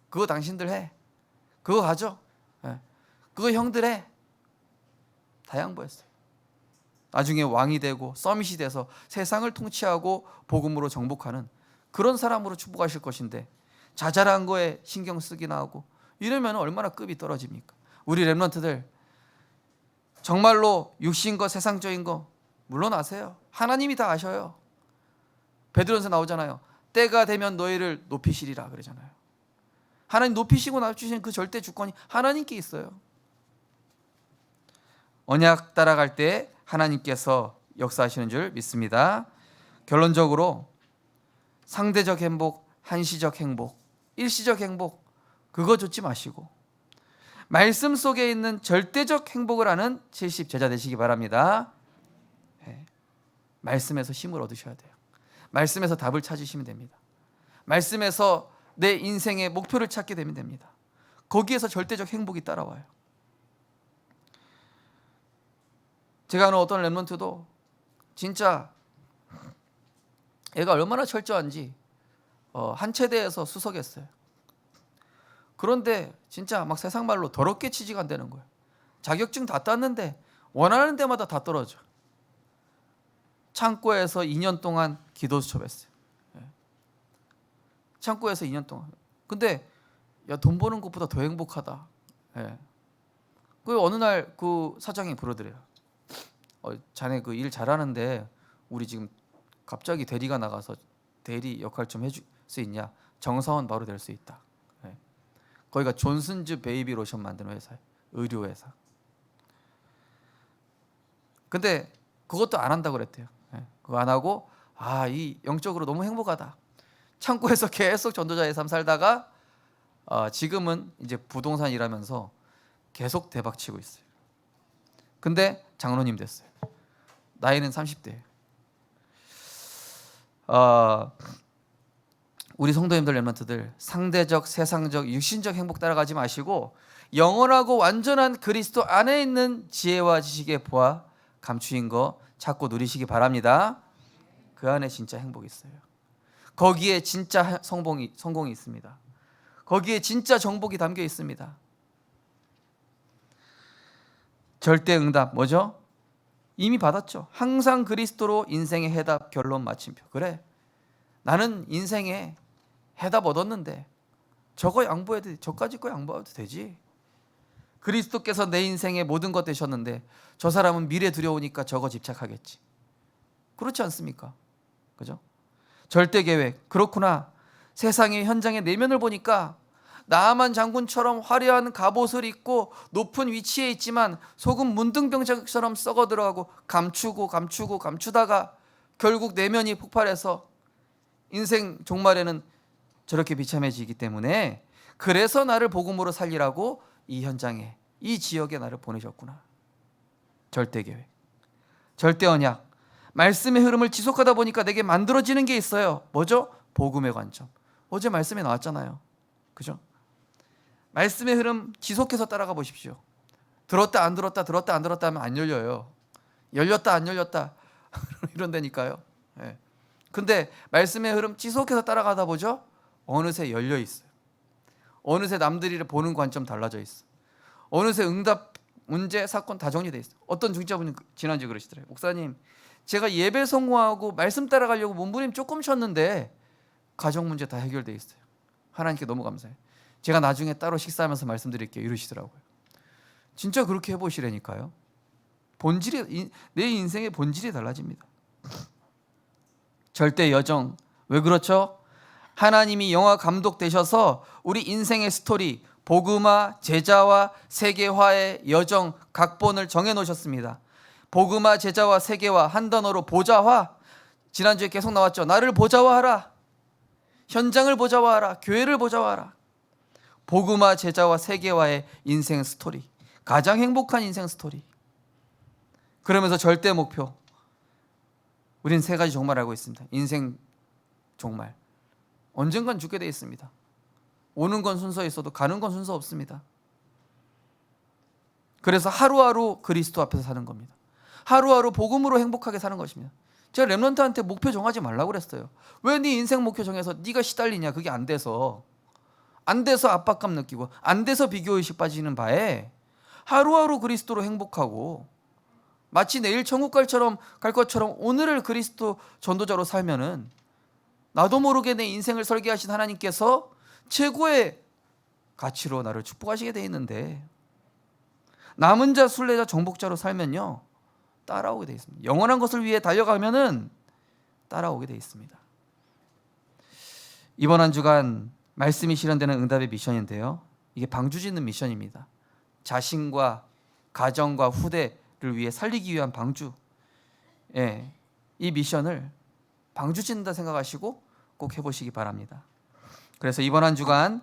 Speaker 1: 그거 당신들 해. 그거 가져. 그거 형들 해. 다 양보했어요. 나중에 왕이 되고 서밋이 돼서 세상을 통치하고 복음으로 정복하는 그런 사람으로 축복하실 것인데, 자잘한 거에 신경 쓰기나 하고 이러면 얼마나 급이 떨어집니까? 우리 렘넌트들 정말로 육신 거 세상적인 거 물러나세요. 하나님이 다 아셔요. 베드로전서 나오잖아요. 때가 되면 너희를 높이시리라 그러잖아요. 하나님 높이시고 낮추시는 그 절대 주권이 하나님께 있어요. 언약 따라갈 때 하나님께서 역사하시는 줄 믿습니다. 결론적으로 상대적 행복, 한시적 행복, 일시적 행복 그거 좇지 마시고 말씀 속에 있는 절대적 행복을 아는 70 제자 되시기 바랍니다. 말씀에서 힘을 얻으셔야 돼요. 말씀에서 답을 찾으시면 됩니다. 말씀에서 내 인생의 목표를 찾게 되면 됩니다. 거기에서 절대적 행복이 따라와요. 제가 아는 어떤 렘넌트도 진짜 애가 얼마나 철저한지 한 체대에서 수석했어요. 그런데 진짜 막 세상 말로 더럽게 취직안 되는 거예요. 자격증 다 땄는데 원하는 데마다 다 떨어져. 창고에서 2년 동안 기도 수첩했어요. 창고에서 2년 동안. 근데 돈 버는 것보다 더 행복하다. 그 어느 날 그 사장이 부르더래요. 자네 그 일 잘하는데 우리 지금 갑자기 대리가 나가서 대리 역할 좀 해줄 수 있냐? 정사원 바로 될 수 있다. 거기가 존슨즈 베이비 로션 만드는 회사예요. 의류 회사. 근데 그것도 안 한다고 그랬대요. 그거 안 하고 이 영적으로 너무 행복하다. 창고에서 계속 전도자의 삶 살다가 지금은 이제 부동산 일하면서 계속 대박 치고 있어요. 근데 장로님 됐어요. 나이는 30대예요. 우리 성도님들 렘넌트들 상대적, 세상적, 육신적 행복 따라가지 마시고 영원하고 완전한 그리스도 안에 있는 지혜와 지식의 보아 감추인 거 찾고 누리시기 바랍니다. 그 안에 진짜 행복이 있어요. 거기에 진짜 성공이 있습니다. 거기에 진짜 정복이 담겨 있습니다. 절대 응답 뭐죠? 이미 받았죠. 항상 그리스도로 인생의 해답, 결론, 마침표. 그래, 나는 인생에 해답 얻었는데 저거 양보해도 돼. 저까지 거 양보해도 되지. 그리스도께서 내 인생의 모든 것 되셨는데 저 사람은 미래 두려우니까 저거 집착하겠지. 그렇지 않습니까? 그죠? 절대 계획. 그렇구나. 세상의 현장의 내면을 보니까 나아만 장군처럼 화려한 갑옷을 입고 높은 위치에 있지만 속은 문둥병자처럼 썩어 들어가고 감추다가 결국 내면이 폭발해서 인생 종말에는 저렇게 비참해지기 때문에, 그래서 나를 복음으로 살리라고 이 현장에, 이 지역에 나를 보내셨구나. 절대 계획, 절대 언약. 말씀의 흐름을 지속하다 보니까 내게 만들어지는 게 있어요. 뭐죠? 복음의 관점. 어제 말씀에 나왔잖아요. 그죠? 말씀의 흐름 지속해서 따라가 보십시오. 들었다 안 들었다 들었다 안 들었다 하면 안 열려요. 열렸다 안 열렸다 이런다니까요. 근데 말씀의 흐름 지속해서 따라가다 보죠. 어느새 열려 있어요. 어느새 남들이 보는 관점 달라져 있어. 어느새 응답, 문제, 사건 다 정리돼 있어. 어떤 중직자분이 지난주에 그러시더래요. 목사님, 제가 예배 성공하고 말씀 따라가려고 몸부림 조금 쳤는데 가정 문제 다 해결돼 있어요. 하나님께 너무 감사해요. 제가 나중에 따로 식사하면서 말씀드릴게요. 이러시더라고요. 진짜 그렇게 해보시라니까요. 내 인생의 본질이 달라집니다. 절대 여정. 왜 그렇죠? 하나님이 영화 감독 되셔서 우리 인생의 스토리, 복음화, 제자와 세계화의 여정, 각본을 정해놓으셨습니다. 복음화, 제자와 세계화, 한 단어로 보좌화. 지난주에 계속 나왔죠. 나를 보좌화하라. 현장을 보좌화하라. 교회를 보좌화하라. 복음화, 제자와 세계화의 인생 스토리, 가장 행복한 인생 스토리. 그러면서 절대 목표, 우린 세 가지 종말 알고 있습니다. 인생 종말, 언젠간 죽게 돼 있습니다. 오는 건 순서 있어도 가는 건 순서 없습니다. 그래서 하루하루 그리스도 앞에서 사는 겁니다. 하루하루 복음으로 행복하게 사는 것입니다. 제가 렘넌트한테 목표 정하지 말라고 그랬어요. 왜 네 인생 목표 정해서 네가 시달리냐. 그게 안 돼서 압박감 느끼고 안 돼서 비교의식 빠지는 바에 하루하루 그리스도로 행복하고 마치 내일 천국 갈 것처럼 오늘을 그리스도 전도자로 살면은 나도 모르게 내 인생을 설계하신 하나님께서 최고의 가치로 나를 축복하시게 돼 있는데, 남은 자 순례자 정복자로 살면요 따라오게 돼 있습니다. 영원한 것을 위해 달려가면은 따라오게 돼 있습니다. 이번 한 주간 말씀이 실현되는 응답의 미션인데요, 이게 방주 짓는 미션입니다. 자신과 가정과 후대를 위해 살리기 위한 방주. 이 미션을 방주 짓는다 생각하시고 꼭 해보시기 바랍니다. 그래서 이번 한 주간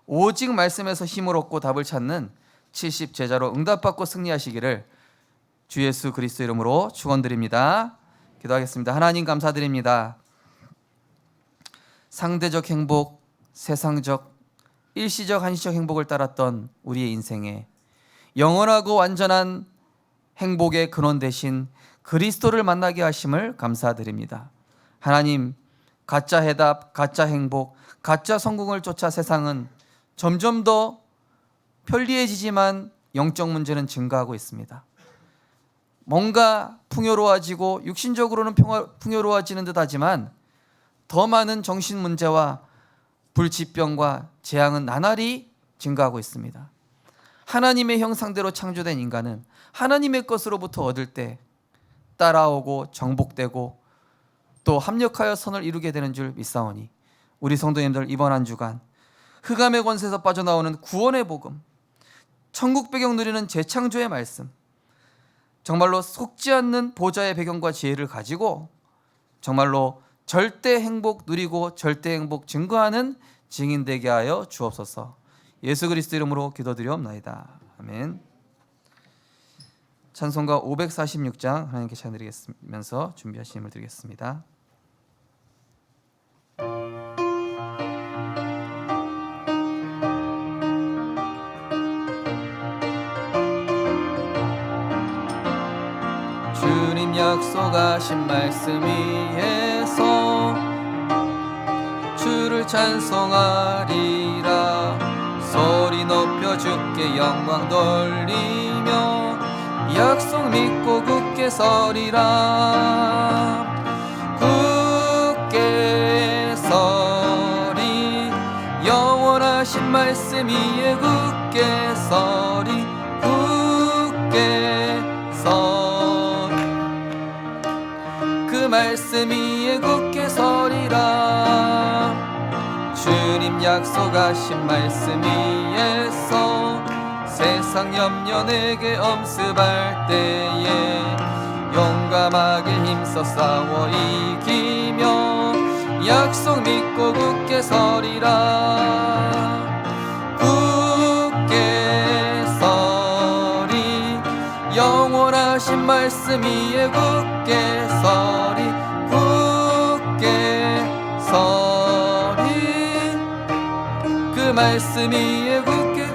Speaker 1: 오직 말씀에서 힘을 얻고 답을 찾는 70 제자로 응답받고 승리하시기를 주 예수 그리스도 이름으로 축원드립니다. 기도하겠습니다. 하나님 감사드립니다. 상대적 행복, 세상적, 일시적, 한시적 행복을 따랐던 우리의 인생에 영원하고 완전한 행복의 근원 되신 그리스도를 만나게 하심을 감사드립니다. 하나님, 가짜 해답, 가짜 행복, 가짜 성공을 쫓아 세상은 점점 더 편리해지지만 영적 문제는 증가하고 있습니다. 뭔가 풍요로워지고 육신적으로는 풍요로워지는 듯 하지만 더 많은 정신 문제와 불치병과 재앙은 나날이 증가하고 있습니다. 하나님의 형상대로 창조된 인간은 하나님의 것으로부터 얻을 때 따라오고 정복되고 또 합력하여 선을 이루게 되는 줄 믿사오니, 우리 성도님들 이번 한 주간 흑암의 권세에서 빠져나오는 구원의 복음, 천국 배경 누리는 재창조의 말씀, 정말로 속지 않는 보좌의 배경과 지혜를 가지고 정말로 절대 행복 누리고 절대 행복 증거하는 증인 되게 하여 주옵소서. 예수 그리스도 이름으로 기도드리옵나이다. 아멘. 찬송가 546장 하나님께 찬양드리면서 준비하신 힘을 드리겠습니다. 주님 약속하신 말씀 위에서 주를 찬송하리라. 소리 높여 주께 영광 돌리며 약속 믿고 굳게 서리라. 굳게 서리, 영원하신 말씀 위에 굳게 서리. 굳게 서리, 그 말씀 위에 굳게 서리라. 주님 약속하신 말씀 위에서 세상 염려 내게 엄습할 때에 용감하게 힘써 싸워 이기며 약속 믿고 굳게 서리라. 굳게 서리, 영원하신 말씀 위에 굳게 서리. 굳게 서리, 그 말씀 위에 굳게,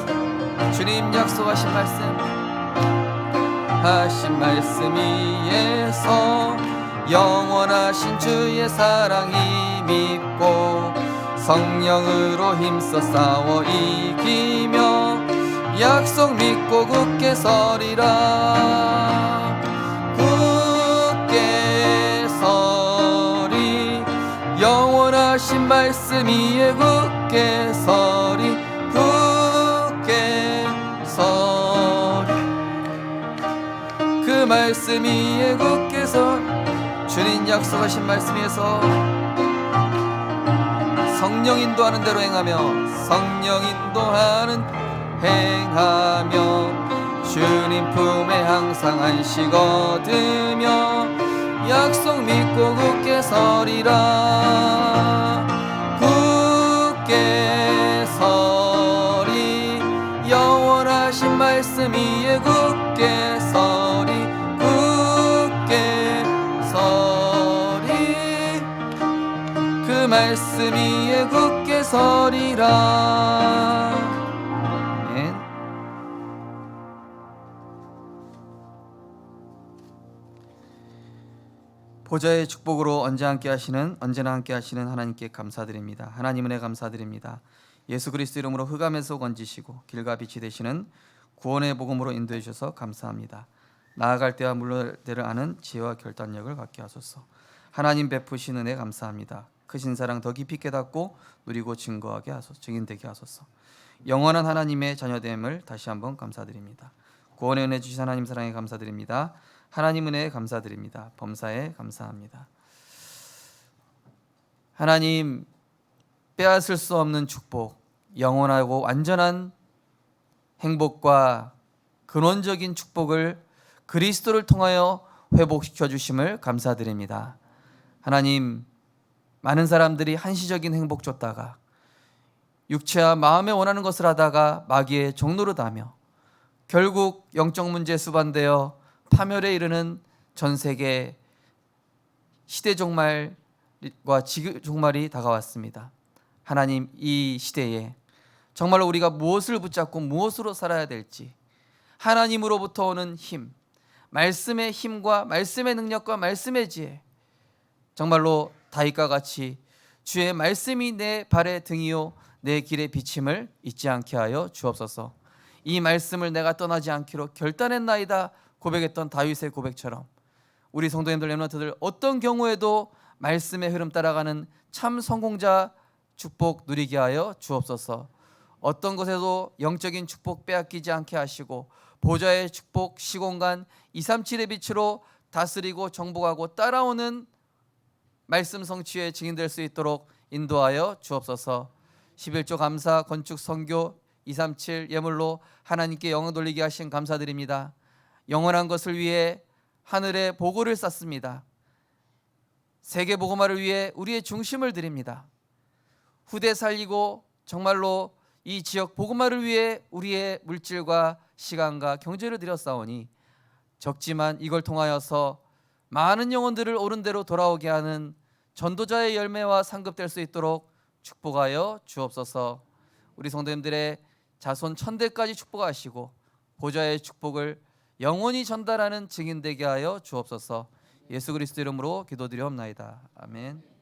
Speaker 1: 주님 약속하신 말씀 위에서 영원하신 주의 사랑 힘입고 성령으로 힘써 싸워 이기며 약속 믿고 굳게 서리라. 굳게 서리, 영원하신 말씀 위에 굳게 서리. 굳게 서리, 그 말씀 위에 굳게 서 주님 약속하신 말씀 위에서 성령 인도하는 대로 행하며 성령 인도하는 행하며 주님 품에 항상 안식 얻으며 약속 믿고 굳게 서리라. 굳게 서리 영원하신 말씀 위에 굳게 서리 굳게 서리 그 말씀 위에 굳게 서리라. 아멘. 보좌의 축복으로 언제나 함께 하시는 하나님께 감사드립니다. 하나님 은혜 감사드립니다. 예수 그리스도 이름으로 흑암에서 건지시고 길과 빛이 되시는 구원의 복음으로 인도해 주셔서 감사합니다. 나아갈 때와 물러날 때를 아는 지혜와 결단력을 갖게 하소서. 하나님 베푸신 은혜 감사합니다. 크신 사랑 더 깊이 깨닫고 누리고 증거하게 하소서. 증인되게 하소서. 영원한 하나님의 자녀됨을 다시 한번 감사드립니다. 구원의 은혜 주신 하나님 사랑에 감사드립니다. 하나님 은혜에 감사드립니다. 범사에 감사합니다. 하나님 빼앗을 수 없는 축복, 영원하고 완전한 행복과 근원적인 축복을 그리스도를 통하여 회복시켜 주심을 감사드립니다. 하나님, 많은 사람들이 한시적인 행복 줬다가 육체와 마음에 원하는 것을 하다가 마귀의 종노릇하며 결국 영적 문제에 수반되어 파멸에 이르는 전 세계 시대 종말과 지구 종말이 다가왔습니다. 하나님, 이 시대에 정말로 우리가 무엇을 붙잡고 무엇으로 살아야 될지 하나님으로부터 오는 힘, 말씀의 힘과 말씀의 능력과 말씀의 지혜, 정말로 다윗과 같이 주의 말씀이 내 발의 등이요 내 길의 비침을 잊지 않게 하여 주옵소서. 이 말씀을 내가 떠나지 않기로 결단했나이다 고백했던 다윗의 고백처럼 우리 성도님들, 렘넌트들 어떤 경우에도 말씀의 흐름 따라가는 참 성공자 축복 누리게 하여 주옵소서. 어떤 것에도 영적인 축복 빼앗기지 않게 하시고 보좌의 축복 시공간 237의 빛으로 다스리고 정복하고 따라오는 말씀 성취의 증인될 수 있도록 인도하여 주옵소서. 11조 감사 건축 선교 237 예물로 하나님께 영광 돌리게 하신 감사드립니다. 영원한 것을 위해 하늘의 보고를 쌓습니다. 세계 복음화를 위해 우리의 중심을 드립니다. 후대 살리고 정말로 이 지역 복음화를 위해 우리의 물질과 시간과 경제를 들였사오니 적지만 이걸 통하여서 많은 영혼들을 옳은 대로 돌아오게 하는 전도자의 열매와 상급될 수 있도록 축복하여 주옵소서. 우리 성도님들의 자손 1000대까지 축복하시고 보좌의 축복을 영원히 전달하는 증인되게 하여 주옵소서. 예수 그리스도 이름으로 기도드리옵나이다. 아멘.